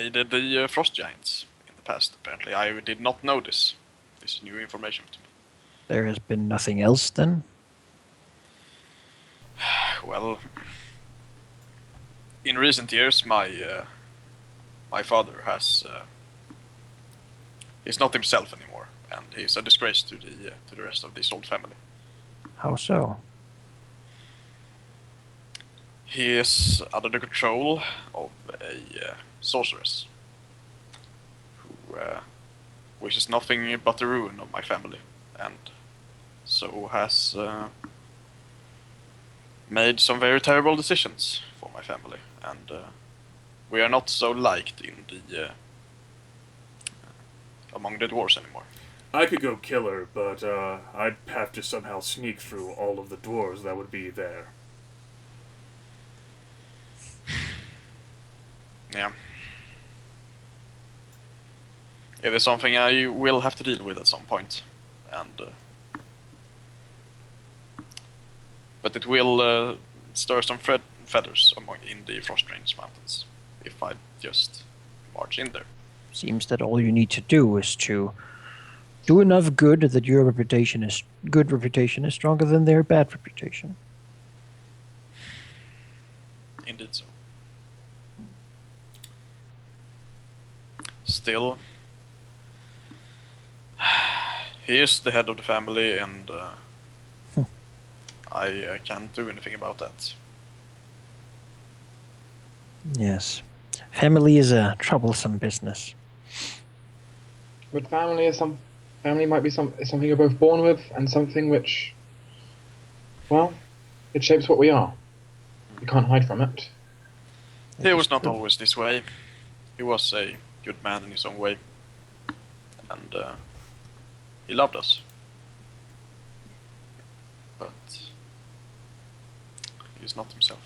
needed the frost giants in the past, apparently. I did not know this. This is new information to me. There has been nothing else then? Well, in recent years, my father has he's not himself anymore, and he's a disgrace to the rest of the Zold family. How so? He is under the control of a sorceress who wishes nothing but the ruin of my family, and so has made some very terrible decisions for my family, and we are not so liked in the among the dwarves anymore. I could go kill her, but I'd have to somehow sneak through all of the dwarves that would be there. Yeah. It is something I will have to deal with at some point, and but it will stir some feathers in the Frost Range Mountains if I just march in there. Seems that all you need to do is to do enough good that your reputation is stronger than their bad reputation. Indeed so. Still, he is the head of the family, and I can't do anything about that. Yes. Family is a troublesome business. But family might be something you're both born with, and something which, well, it shapes what we are. You can't hide from it. He was not always this way. He was a good man in his own way, and he loved us. But he's not himself.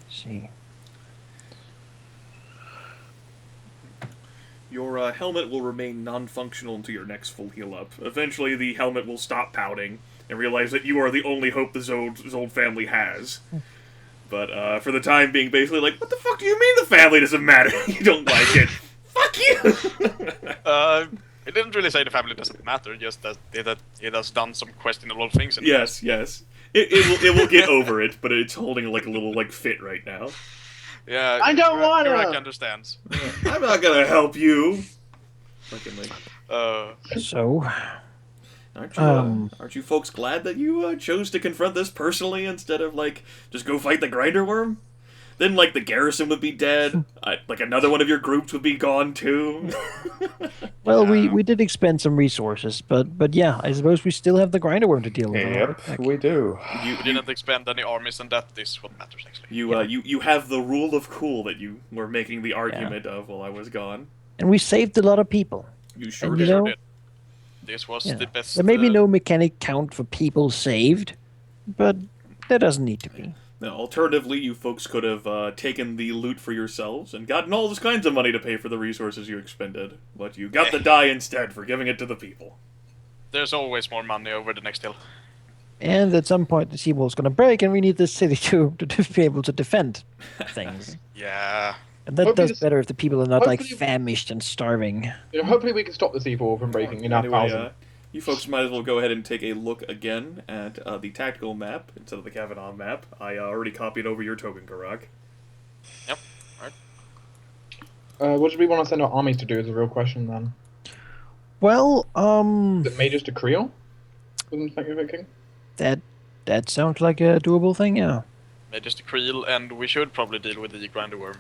See. Your helmet will remain non-functional until your next full heal up. Eventually, the helmet will stop pouting and realize that you are the only hope the Zold family has. But for the time being, basically like, what the fuck do you mean the family doesn't matter? You don't like it. Fuck you! It didn't really say the family doesn't matter, just that it has done some questionable things. Yes. It will get over it, but it's holding like a little like fit right now. Yeah, I don't want to. Geráck understands. I'm not gonna help you. So, Aren't you folks glad that you chose to confront this personally instead of like just go fight the grinder worm? Then like the garrison would be dead. Like another one of your groups would be gone too. well, we did expend some resources, but yeah, I suppose we still have the grinder worm to deal with. Yep, we do. You didn't expend any armies, and that is what matters actually. You have the rule of cool that you were making the argument of while I was gone. And we saved a lot of people. You sure and, did. Sure did. This was the best. There may be no mechanic count for people saved, but there doesn't need to be. Now, alternatively, you folks could have taken the loot for yourselves and gotten all this kinds of money to pay for the resources you expended. But you got the die instead for giving it to the people. There's always more money over the next hill. And at some point, the seawall's going to break, and we need this city to be able to defend things. Yeah. And that does better if the people are not like famished and starving. Hopefully, we can stop the seawall from breaking in our thousand. You folks might as well go ahead and take a look again at the tactical map instead of the Kavanaugh map. I already copied over your token, Geráck. Yep. Alright. What do we want to send our armies to do is a real question then. Well, Is it Mages to Creel? Wasn't that you're thinking? That sounds like a doable thing, yeah. Just the Creel, and we should probably deal with the grinder worm.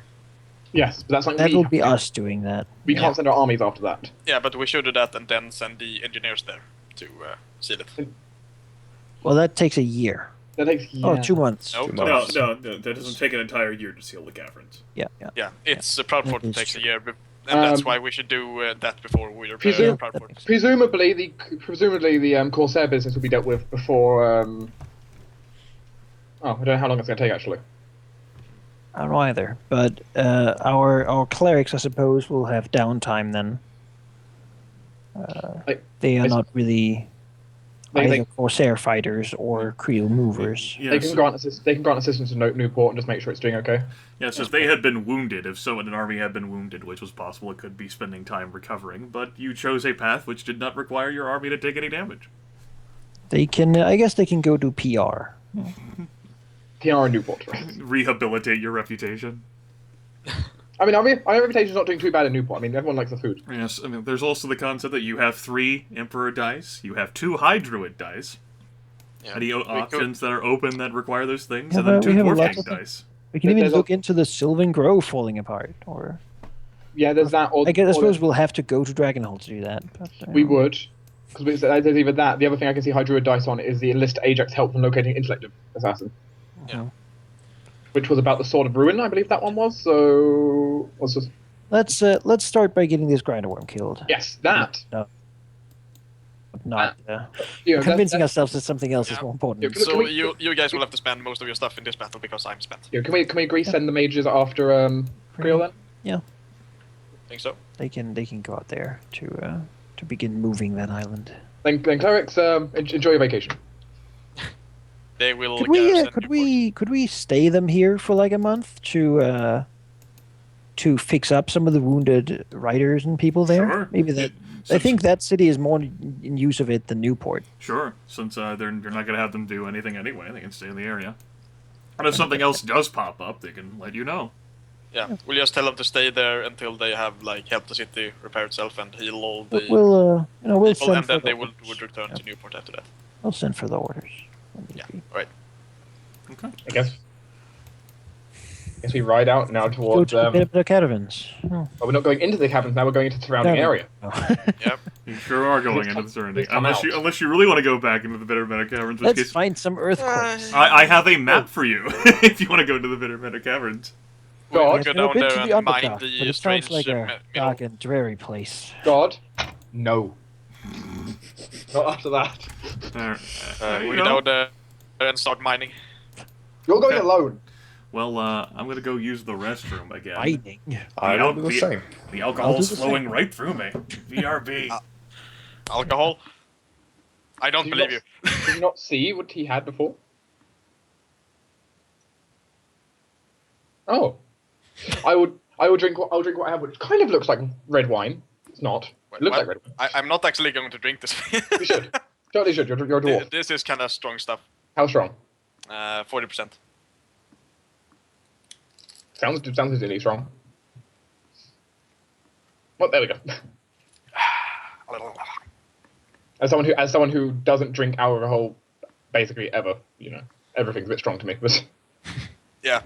Yes, but that's like that will be us doing that. We can't send our armies after that. Yeah, but we should do that and then send the engineers there to seal it. Well, that takes a year. That takes 2 months. No, that doesn't take an entire year to seal the caverns. Yeah. It's Proudfort that takes a year, and that's why we should do that before we repair Proudfort. Presumably, the Corsair business will be dealt with before. I don't know how long it's going to take actually. I don't know either, but our clerics, I suppose, will have downtime then. They are not really either Corsair fighters or Creel movers. Yeah, They can grant assistance to Newport and just make sure it's doing okay. Yes, if they had been wounded, if someone in an army had been wounded, which was possible, it could be spending time recovering, but you chose a path which did not require your army to take any damage. They can, I guess they can go do PR. PR and Newport. Rehabilitate your reputation. I mean, our reputation's not doing too bad in Newport. I mean, everyone likes the food. Yes, I mean, there's also the concept that you have 3 Emperor dice, you have 2 High Druid dice, any options that are open that require those things, and then 2 Dwarf King dice. We can even look into the Sylvan Grove falling apart, or... Yeah, there's that. Or, I suppose we'll have to go to Dragonhold to do that. But, we would. Because there's either that. The other thing I can see High Druid dice on is the enlist Ajax help from locating intellect assassin. Yeah. Which was about the Sword of Ruin, I believe that one was. So let's start by getting this Grinderworm killed. Yes, that. No. Not You know, convincing ourselves that something else is more important. So you guys will have to spend most of your stuff in this battle because I'm spent. Can we agree send the mages after Creel then? Yeah. Think so. They can go out there to begin moving that island. Then clerics, enjoy your vacation. They will. Could we stay them here for like a month to fix up some of the wounded riders and people there? Sure. Maybe that. I think that city is more in use of it than Newport. Sure, since they're not going to have them do anything anyway, they can stay in the area. And if something else does pop up, they can let you know. Yeah, we'll just tell them to stay there until they have helped the city repair itself and heal all the we'll people, send and for then the they would orders. return to Newport after that. I'll send for the orders. Yeah, right. Okay. I guess we ride out now Go towards. to the caravans. Well, we're not going into the caverns now. We're going into the surrounding area. Yep. You sure are going into the surrounding. Come Unless you really want to go back into the Bitter Meadow Caverns. Let's find some earthquakes. I have a map for you if you want to go into the Bitter Meadow Caverns. God, Go I've never down been there to the and mine Underdark, but the it strange sounds like a mineral. dark and dreary place. God, no. Not after that. We go down there and start mining. You're going alone. Well, I'm gonna go use the restroom again. Fighting. I will do the same. The I'll do alcohol's the flowing same. right through me. VRB. Alcohol? I don't believe you. Did you not see what he had before? Oh, I would drink what I have, which kind of looks like red wine. It's not. It looks like red wine. I'm not actually going to drink this. You should. Totally should. You're a dwarf. This is kind of strong stuff. How strong? 40%. Sounds really strong. Well, there we go. As someone who doesn't drink alcohol, basically ever, everything's a bit strong to me. But Yeah,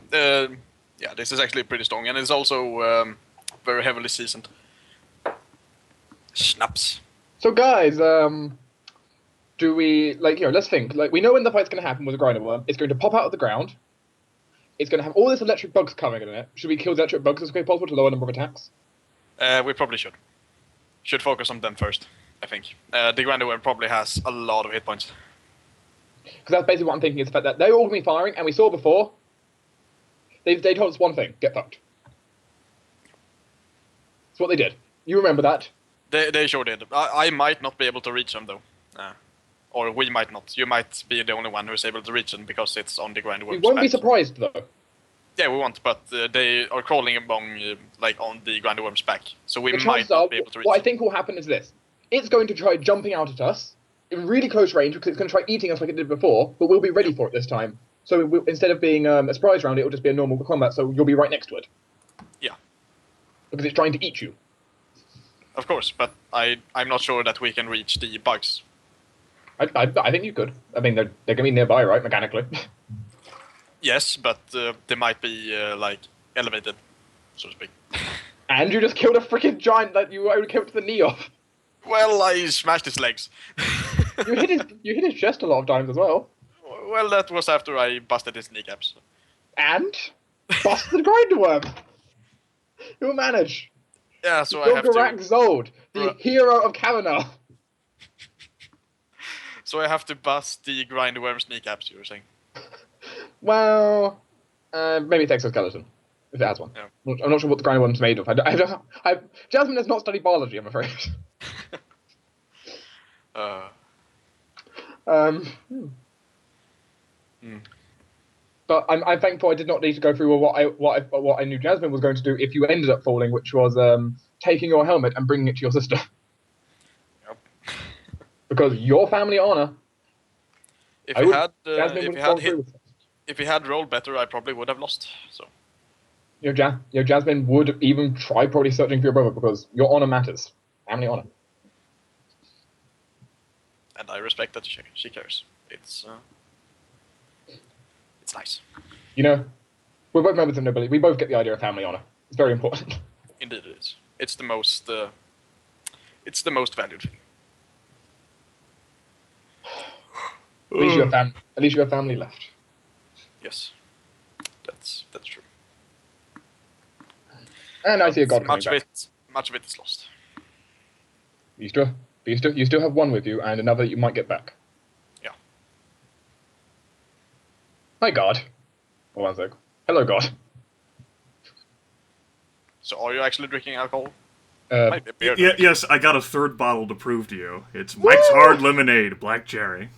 this is actually pretty strong, and it's also very heavily seasoned. Schnapps. so, guys, do we let's think. We know when the fight's going to happen with a grinder worm. It's going to pop out of the ground. It's going to have all this electric bugs coming in it. Should we kill the electric bugs as quickly as possible to lower the number of attacks? We probably should. Should focus on them first, I think. The Grinderworm probably has a lot of hit points. Because that's basically what I'm thinking, is the fact that they're all going to be firing, and we saw before, they told us one thing: get fucked. That's what they did. You remember that? They sure did. I might not be able to reach them, though. Or we might not. You might be the only one who's able to reach them because it's on the Grinderworm's We won't be back. surprised, though. Yeah, we won't, but they are crawling along, on the Grinderworm's back. So we The might chances are, not be able to reach what I them. think will happen is this. It's going to try jumping out at us in really close range because it's going to try eating us like it did before, but we'll be ready for it this time. So instead of being a surprise round, it will just be a normal combat, so you'll be right next to it. Yeah. Because it's trying to eat you. Of course, but I'm not sure that we can reach the bugs. I think you could. I mean, they're going to be nearby, right, mechanically? Yes, but they might be, elevated, so to speak. And you just killed a freaking giant that you only killed to the knee off. Well, I smashed his legs. You hit his chest a lot of times as well. Well, that was after I busted his kneecaps. And busted the Grinderworm. You'll manage. Yeah, so I You're have Geráck to. Zold, the hero of Kavanaugh. So I have to bust the Grinderworm's kneecaps. You were saying? Well, maybe it's exoskeleton, if it has one. Yeah. I'm not sure what the Grinderworm's made of. Jasmine has not studied biology, I'm afraid. But I'm thankful I did not need to go through what I knew Jasmine was going to do if you ended up falling, which was taking your helmet and bringing it to your sister. Yep. Because your family honor. If I he would- had, Jasmine would have gone through with it. if he had rolled better, I probably would have lost. So Jasmine would even try probably searching for your brother because your honor matters. Family honor. and I respect that she cares. It's nice. You know, we're both members of nobility. We both get the idea of family honor. It's very important. Indeed, it is. It's the most valued thing. At least you have family left. Yes, that's true. And I see a god coming back. Much of it is lost. You still have one with you, and another that you might get back. Yeah. Hi, God. Oh, 1 sec. Hello, God. So, are you actually drinking alcohol? Uh, Yes, I got a third bottle to prove to you. It's Mike's Hard Lemonade, Black Cherry.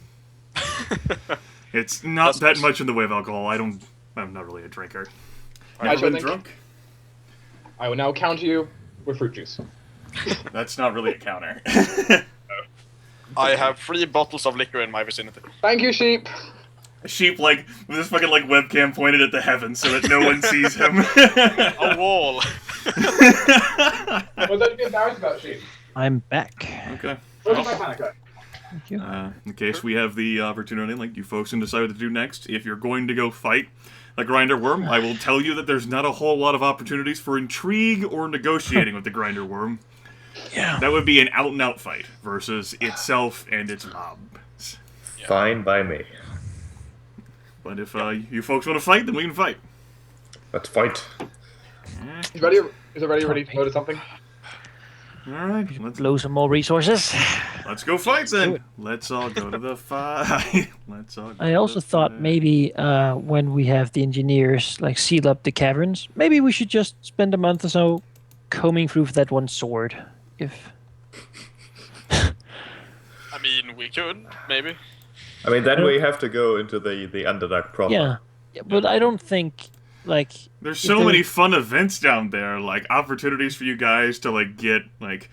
It's not that much in the way of alcohol. I'm not really a drinker. I shall Never been think- drunk? I will now counter you with fruit juice. That's not really a counter. I have 3 bottles of liquor in my vicinity. Thank you, sheep. A sheep, like, with this fucking, like, webcam pointed at the heavens so that no one sees him. A wall. Well, don't be embarrassed about sheep. I'm back. Okay. Where's my panic? Thank you. In case we have the opportunity, like you folks can decide what to do next, if you're going to go fight the Grinder Worm, I will tell you that there's not a whole lot of opportunities for intrigue or negotiating with the Grinder Worm. Yeah. That would be an out-and-out fight versus itself and its mobs. Yeah. Fine by me. But if you folks want to fight, then we can fight. Let's fight. Is it ready to load something? Alright, Blow some more resources. let's go fight then. do it. Let's all go to the fight. I also thought maybe when we have the engineers like seal up the caverns, maybe we should just spend a month or so combing through that one sword. If I mean, we could, maybe. I mean, then we have to go into the Underdark proper. yeah, but I don't think like There's if so there- many fun events down there, like opportunities for you guys to like get like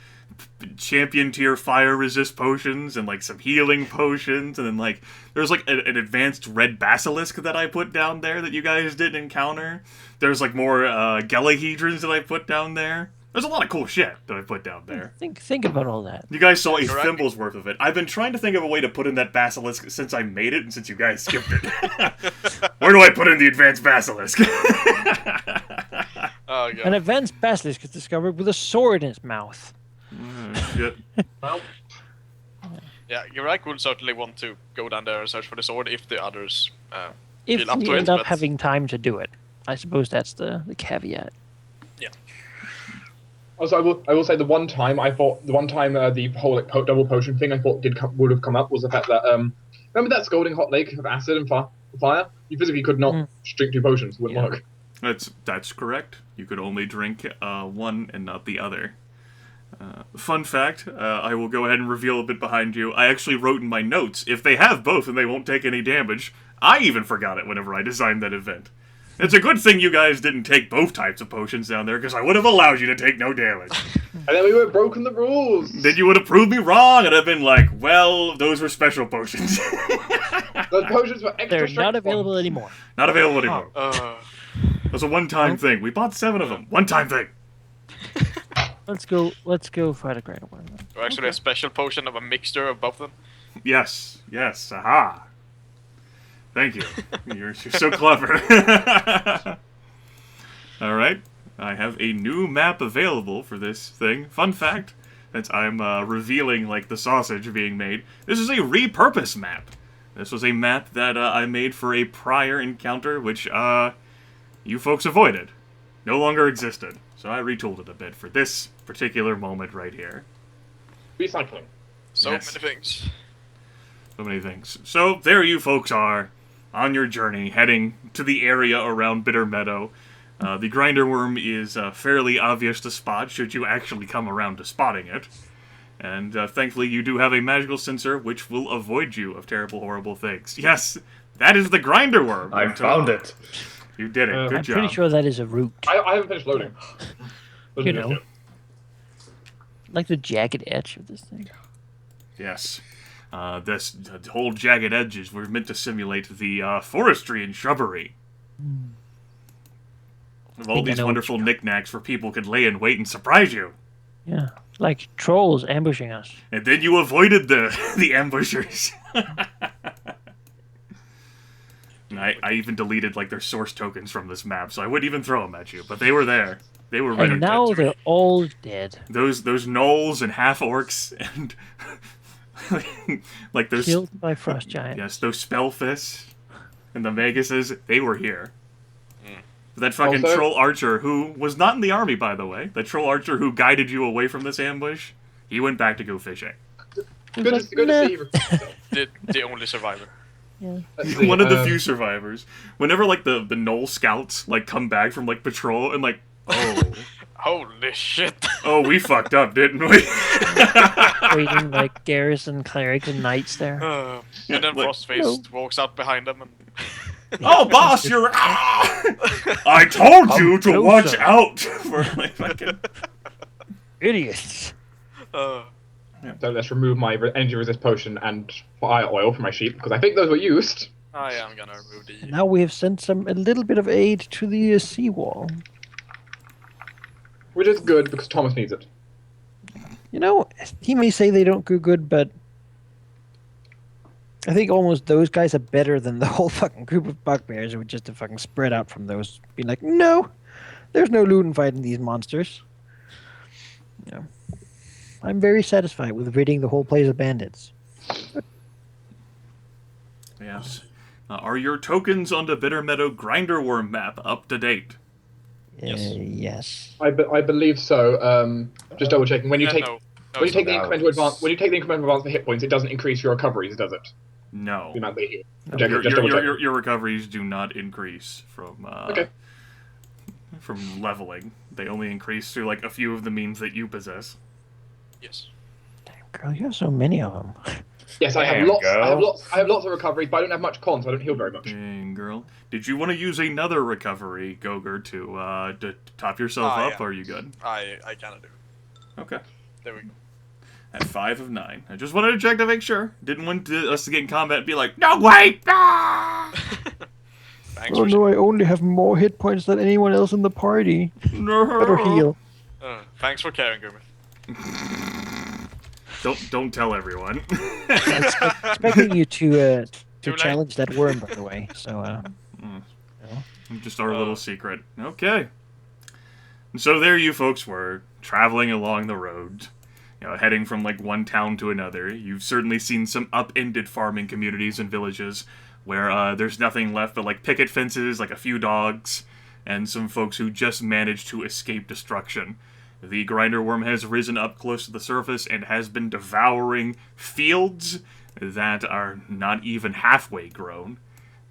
champion tier fire resist potions and like some healing potions, and then like there's like an advanced red basilisk that I put down there that you guys didn't encounter. There's like more Gelahedrons that I put down there. There's a lot of cool shit that I put down there. think about all that. You guys saw a Geráck. thimble's worth of it. I've been trying to think of a way to put in that basilisk since I made it and since you guys skipped it. Where do I put in the advanced basilisk? Oh, An God. advanced basilisk is discovered with a sword in its mouth. Shit. Yeah, Geráck would certainly want to go down there and search for the sword if the others If feel up we to it, end up but- having time to do it, I suppose that's the caveat. Also, I will say the one time the whole like, double potion thing I thought would have come up was the fact that remember that scalding hot lake of acid and fire? You physically could not drink 2 potions. It wouldn't work. That's correct. You could only drink one and not the other. Fun fact, I will go ahead and reveal a bit behind you. I actually wrote in my notes, if they have both and they won't take any damage, I even forgot it whenever I designed that event. It's a good thing you guys didn't take both types of potions down there, because I would have allowed you to take no damage. And then we would have broken the rules. Then you would have proved me wrong, and I'd been like, well, those were special potions. Those potions were extra They're strength not available ones. anymore. Not available anymore. It was a one-time Oh. thing. We bought 7 of them. One-time thing. Let's go fight a greater one. Or actually a special potion of a mixture of both of them. Yes, aha. Thank you. You're so clever. Alright, I have a new map available for this thing. Fun fact, since I'm revealing, like, the sausage being made, this is a repurpose map. This was a map that I made for a prior encounter, which, you folks avoided. No longer existed. So I retooled it a bit for this particular moment right here. Recycling. So Yes. many things. So many things. So there you folks are, on your journey, heading to the area around Bitter Meadow. The grinder worm is fairly obvious to spot, should you actually come around to spotting it. And thankfully you do have a magical sensor which will avoid you of terrible, horrible things. Yes, that is the grinder worm. I found it. You did it. Good I'm job. pretty sure that is a root. I haven't finished loading. You know. Like the jagged edge of this thing. Yes. This whole jagged edges were meant to simulate the forestry and shrubbery. With all think I these know what wonderful you- knickknacks where people could lay in wait and surprise you. Yeah. Like trolls ambushing us. And then you avoided the ambushers. And I even deleted like their source tokens from this map, so I wouldn't even throw them at you. But they were there. They were ready. And now they're all dead. Those gnolls and half orcs and like those Killed by frost giants. yes, those spell fists and the maguses, they were here. That fucking Also- troll archer who was not in the army, by the way. The troll archer who guided you away from this ambush, he went back to go fishing. Good to see you. The only survivor. Let's see, One of the few survivors. Whenever like the gnoll scouts like come back from like patrol and like, Holy shit! we fucked up, didn't we? Waiting like garrison clerics and knights there. And then like- Frostface walks out behind them and... Oh, boss, you're. I told you to closer. watch out for my fucking. Idiots. So let's remove my energy resist potion and fire oil from my sheep, because I think those were used. I am gonna remove the... Now we have sent a little bit of aid to the seawall. Which is good, because Thomas needs it. You know, he may say they don't do good, but I think almost those guys are better than the whole fucking group of bugbears who would just to fucking spread out from those. Be like, no, there's no loot in fighting these monsters. Yeah. I'm very satisfied with ridding the whole place of bandits. Yes. Are your tokens on the Bitter Meadow Grinder Worm map up to date? Yes. Yes. I believe so. Just double checking. When you take No, when you take the no. incremental advance, when you take the incremental advance for hit points, it doesn't increase your recoveries, does it? No. The amount they heal. Your, Just double checking. your recoveries do not increase from Okay. from leveling. They only increase through like a few of the means that you possess. Yes. Girl, you have so many of them. Yes, I have Damn, lots. girl. I have lots of recoveries, but I don't have much con, so I don't heal very much. Dang, girl. Did you want to use another recovery, Goger, to top yourself Ah, up, yeah. or are you good? I cannot do. Okay. There we go. At 5 of 9. I just wanted to check to make sure. Didn't want us to get in combat and be like, no, wait! Ah! Thanks Oh for... no, I only have more hit points than anyone else in the party. No. Better heal. Thanks for caring, Grimith. Don't tell everyone. Expecting you to Too late. challenge that worm, by the way. So, Just our little secret. Okay. And so there you folks were, traveling along the road, heading from like one town to another. You've certainly seen some upended farming communities and villages where there's nothing left but like picket fences, like a few dogs, and some folks who just managed to escape destruction. The grinder worm has risen up close to the surface and has been devouring fields that are not even halfway grown,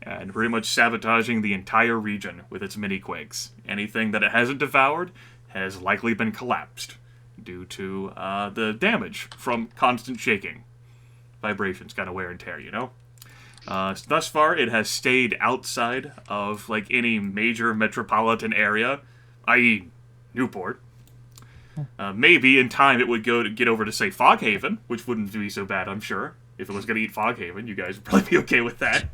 and pretty much sabotaging the entire region with its mini-quakes. Anything that it hasn't devoured has likely been collapsed due to the damage from constant shaking. Vibrations, kind of wear and tear, Thus far, it has stayed outside of like any major metropolitan area, i.e. Newport. Maybe in time it would get over to, say, Foghaven, which wouldn't be so bad, I'm sure. If it was going to eat Foghaven, you guys would probably be okay with that.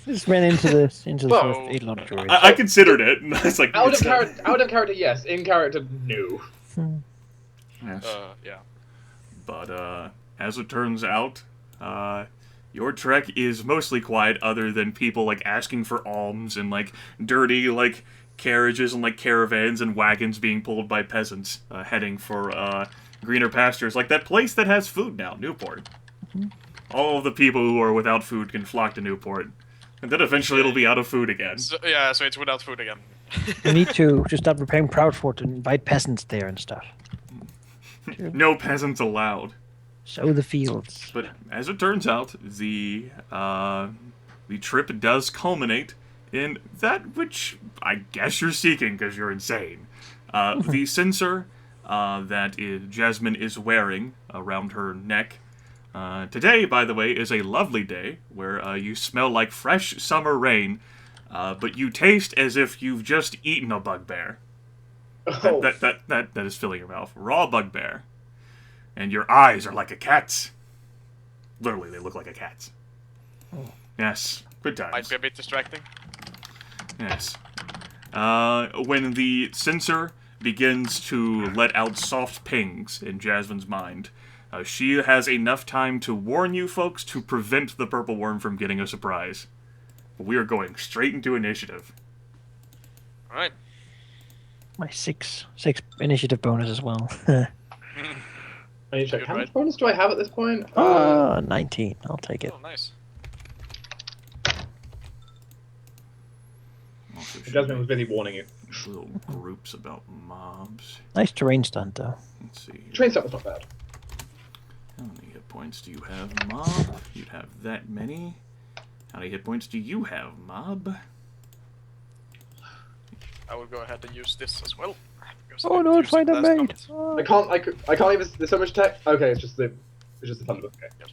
just ran into the Well, first 8 lot droid. I considered it, and it's like... Out it's of not- character, yes. In character, no. Yes. Yeah. But, as it turns out, your trek is mostly quiet other than people, like, asking for alms and, like, dirty, like, carriages and, like, caravans and wagons being pulled by peasants, heading for, greener pastures, like that place that has food now, Newport. All of the people who are without food can flock to Newport. And then eventually it'll be out of food again. So it's without food again. You need to start repairing Proudfort and invite peasants there and stuff. No peasants allowed. Sow the fields. But as it turns out, the trip does culminate in that which I guess you're seeking because you're insane. The sensor Jasmine is wearing around her neck. Today, by the way, is a lovely day where you smell like fresh summer rain, but you taste as if you've just eaten a bugbear. Oh, That is filling your mouth. Raw bugbear. And your eyes are like a cat's. Literally, they look like a cat's. Yes, good times. Might be a bit distracting. Yes. When the sensor begins to let out soft pings in Jasmine's mind, she has enough time to warn you folks to prevent the purple worm from getting a surprise. We are going straight into initiative. Alright. My six initiative bonus as well. I need to check. Good, How much right? bonus do I have at this point? 19. I'll take it. Oh, nice. Also, should Jasmine make was busy warning you. little groups about mobs. Nice terrain stunt, though. Let's see. Here. Train stuff was not bad. How many hit points do you have, mob? You'd have that many. How many hit points do you have, mob? I will go ahead and use this as well. because Oh I no, used it find a last maid. comment. Oh. I can't even. There's so much text. Okay, it's just the Thunderbolt. Okay. Yes.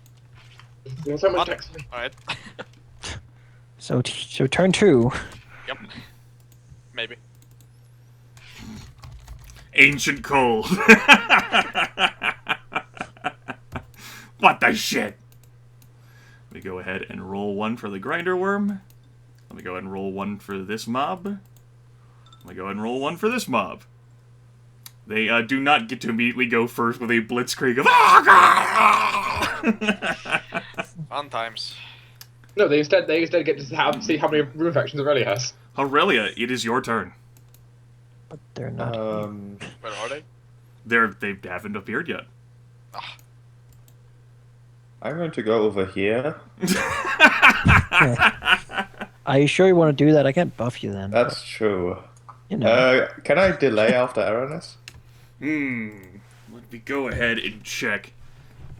There's so much What? text. Alright. So turn 2. Yep. Maybe. Ancient cold. What the shit? Let me go ahead and roll 1 for the grinder worm. Let me go ahead and roll 1 for this mob. Let me go ahead and roll 1 for this mob. They do not get to immediately go first with a blitzkrieg of Fun times. No, they instead get to see how many room factions Aurelia has. Aurelia, it is your turn. But they're not. Where are they? They haven't appeared yet. Ah, I'm going to go over here. Are you sure you want to do that? I can't buff you then. That's true. You know. Can I delay after Aranas? Let me go ahead and check.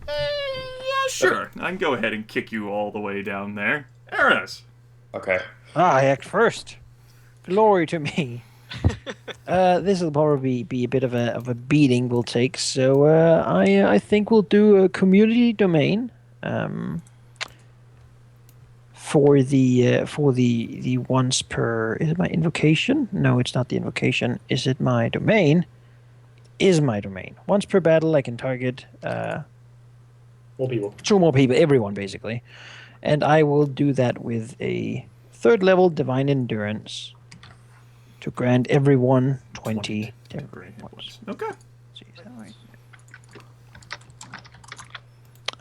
Yeah, sure. I can go ahead and kick you all the way down there. Aranas. Okay. I act first. Glory to me. This will probably be a bit of a beating we'll take. So I think we'll do a community domain for the once per. Is it my invocation? No, it's not the invocation. Is it my domain? Is my domain once per battle? I can target More people. 2 more people, everyone basically, and I will do that with a 3rd level divine endurance to grant everyone 20 temporary hit points. Okay. See, is that right?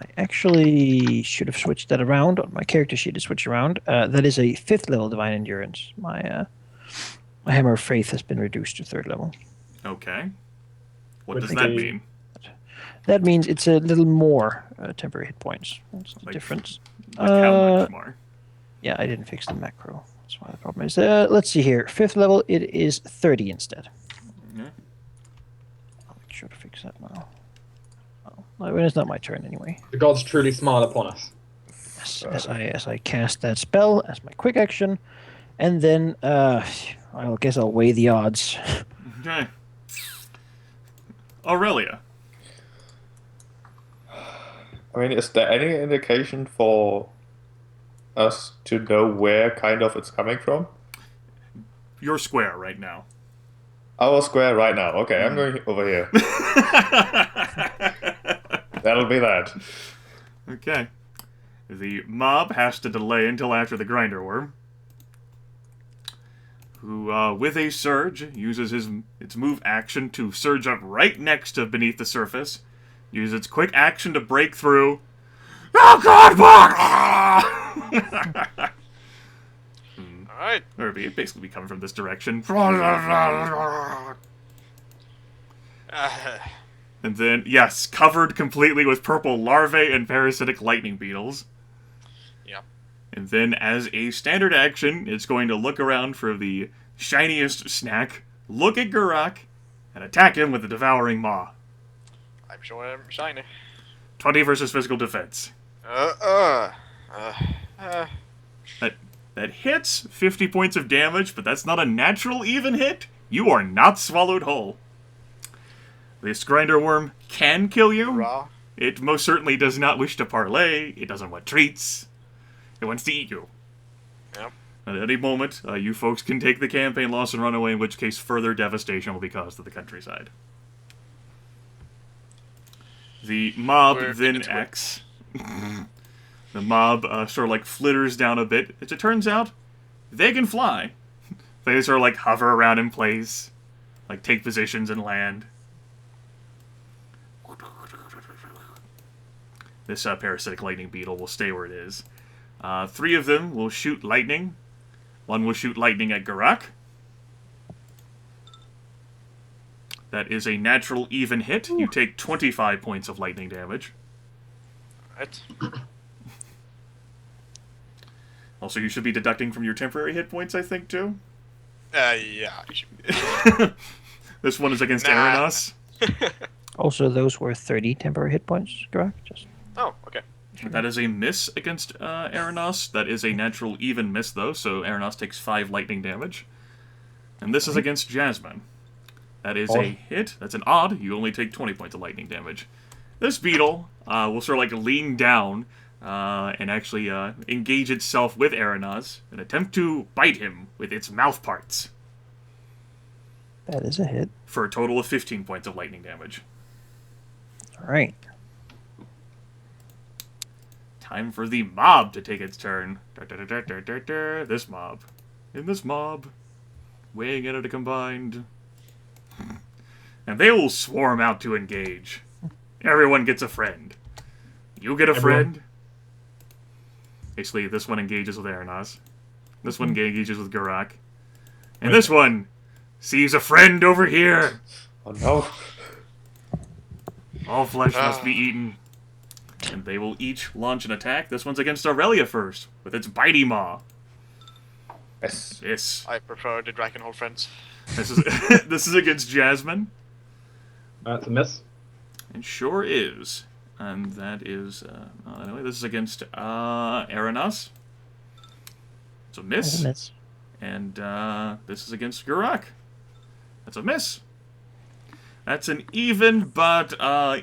I actually should have switched that around. On my character sheet to switch around. That is a 5th level divine endurance. My hammer of faith has been reduced to 3rd level. Okay. What Which does that means- mean? That means it's a little more temporary hit points. That's the Like- difference. Like how much more? Yeah, I didn't fix the macro. That's why the problem is. Let's see here. 5th level, it is 30 instead. Yeah. I'll make sure to fix that now. Oh, it's not my turn anyway. The gods truly smile upon us. As I cast that spell as my quick action, and then I guess I'll weigh the odds. Okay. Aurelia. I mean, is there any indication for us to know where kind of it's coming from? You're square right now. Our square right now. Okay, I'm going over here. That'll be that. Okay. The mob has to delay until after the grinder worm, who, with a surge, uses its move action to surge up right next to beneath the surface, use its quick action to break through. Oh God! Alright. Or it'd basically be coming from this direction. And then, yes, covered completely with purple larvae and parasitic lightning beetles. Yeah. And then, as a standard action, it's going to look around for the shiniest snack, look at Geráck, and attack him with the Devouring Maw. I'm sure I'm shiny. 20 versus physical defense. That hits 50 points of damage, but that's not a natural even hit. You are not swallowed whole. This grinder worm can kill you. Hurrah. It most certainly does not wish to parlay. It doesn't want treats. It wants to eat you. Yep. At any moment, you folks can take the campaign loss and run away, in which case further devastation will be caused to the countryside. The mob We're then into it. acts. The mob sort of like flitters down a bit. As it turns out, they can fly. They sort of like hover around in place, like take positions and land. This parasitic lightning beetle will stay where it is. 3 of them will shoot lightning. 1 will shoot lightning at Geráck. That is a natural even hit. You take 25 points of lightning damage. Right. Also, you should be deducting from your temporary hit points, I think, too. Yeah. You should... This one is against Nah. Aranas. Also, those were 30 temporary hit points, correct? Just Oh, okay. That is a miss against Aranas. That is a natural even miss, though, so Aranas takes 5 lightning damage. And this is against Jasmine. That is a Odd. hit. That's an odd. You only take 20 points of lightning damage. This beetle will sort of like lean down and actually engage itself with Aranas and attempt to bite him with its mouth parts that is a hit. for a total of 15 points of lightning damage. All right. Time for the mob to take its turn. This mob. In this mob. Weighing in at a combined. And they will swarm out to engage. Everyone gets a friend. You get a friend. Basically, this one engages with Aranas. This one engages with Geráck. And this one sees a friend over here. Oh no. All flesh must be eaten. And they will each launch an attack. This one's against Aurelia first, with its bitey maw. Yes. This. I prefer the Dragonhole friends. This is this is against Jasmine. That's a miss. It sure is. And that is anyway, this is against Aranas. It's a miss. Miss. And this is against Geráck. That's a miss. That's an even, but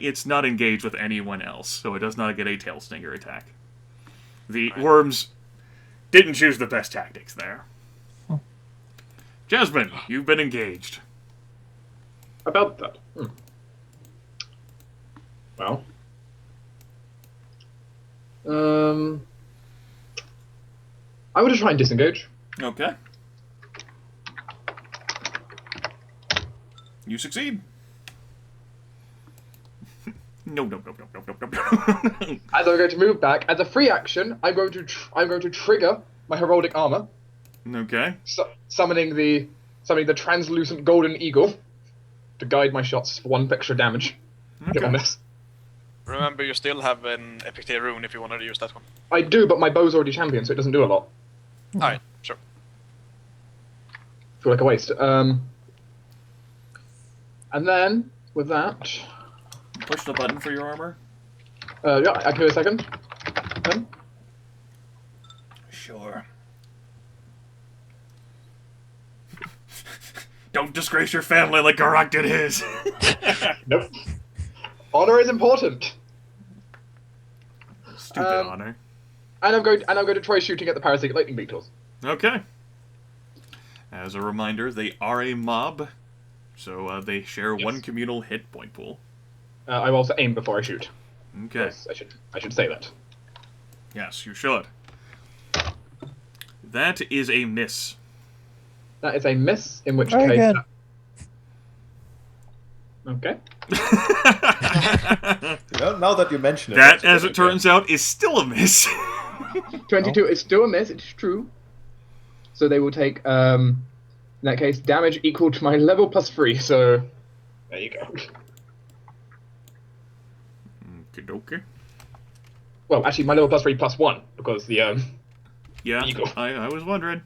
it's not engaged with anyone else, so it does not get a tail stinger attack. The worms didn't choose the best tactics there. Jasmine, you've been engaged. About that. Well. I would just try and disengage. Okay. You succeed. No. As I'm going to move back, as a free action, I'm going to trigger my heraldic armor, Okay. summoning the translucent golden eagle to guide my shots for 1 extra damage. Hit on this. Remember, you still have an Epic Tier rune if you wanted to use that one. I do, but my bow's already champion, so it doesn't do a lot. Alright, sure. Feel like a waste. And then with that, Push the button for your armor. yeah, I can do a second. Then. Sure. Don't disgrace your family like Geráck did his. Nope. Honor is important. Stupid honor. And I'm going to try shooting at the parasitic lightning beetles. Okay. As a reminder, they are a mob, so they share Yes. 1 communal hit point pool. I will also aim before I shoot. Okay. Yes, I should say that. Yes, you should. That is a miss. That is a miss, in which Try case... again. Okay. Now that you mention it. That, that's as good, it turns out, is still a miss. 22 is still a miss, it's true. So they will take, in that case, damage equal to my level plus 3, so... There you go. Okie Well, actually, my level plus 3 plus 1, because the, Yeah, Eagle. I was wondering.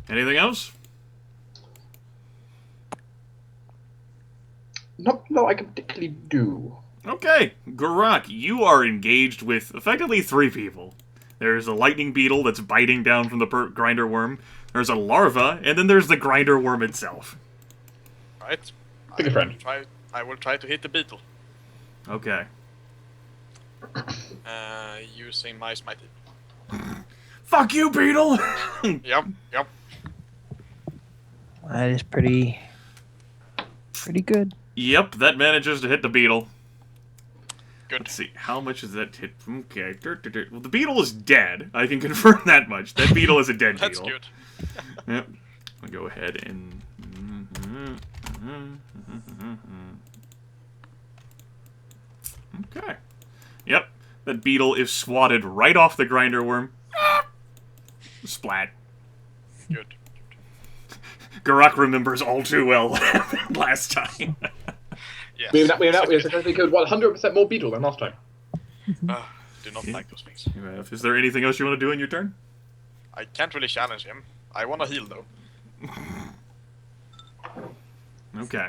Anything else? Not that I can particularly do. Okay, Geráck, you are engaged with effectively 3 people. There's a lightning beetle that's biting down from the grinder worm. There's a larva, and then there's the grinder worm itself. Right. Pick a friend. I will try to hit the beetle. Okay. Using my smite. Fuck you, Beetle! Yep. That is pretty good. Yep, that manages to hit the beetle. Good. Let's see, how much is that hit? Okay. Well, the beetle is dead. I can confirm that much. That beetle is a dead That's beetle. good. Yep. I'll go ahead and... Okay. Yep. That beetle is swatted right off the grinder worm. Splat. Good. Geráck remembers all too well what happened last time. Yes. We have successfully killed 100% more beetle than last time. Do not like those things. Is there anything else you want to do in your turn? I can't really challenge him. I want to heal though. Okay.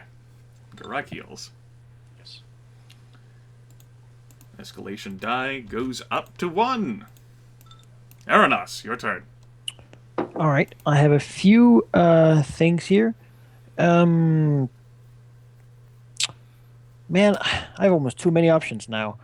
Geráck heals. Yes. Escalation die goes up to 1. Aranas, your turn. All right, I have a few things here. Man, I have almost too many options now.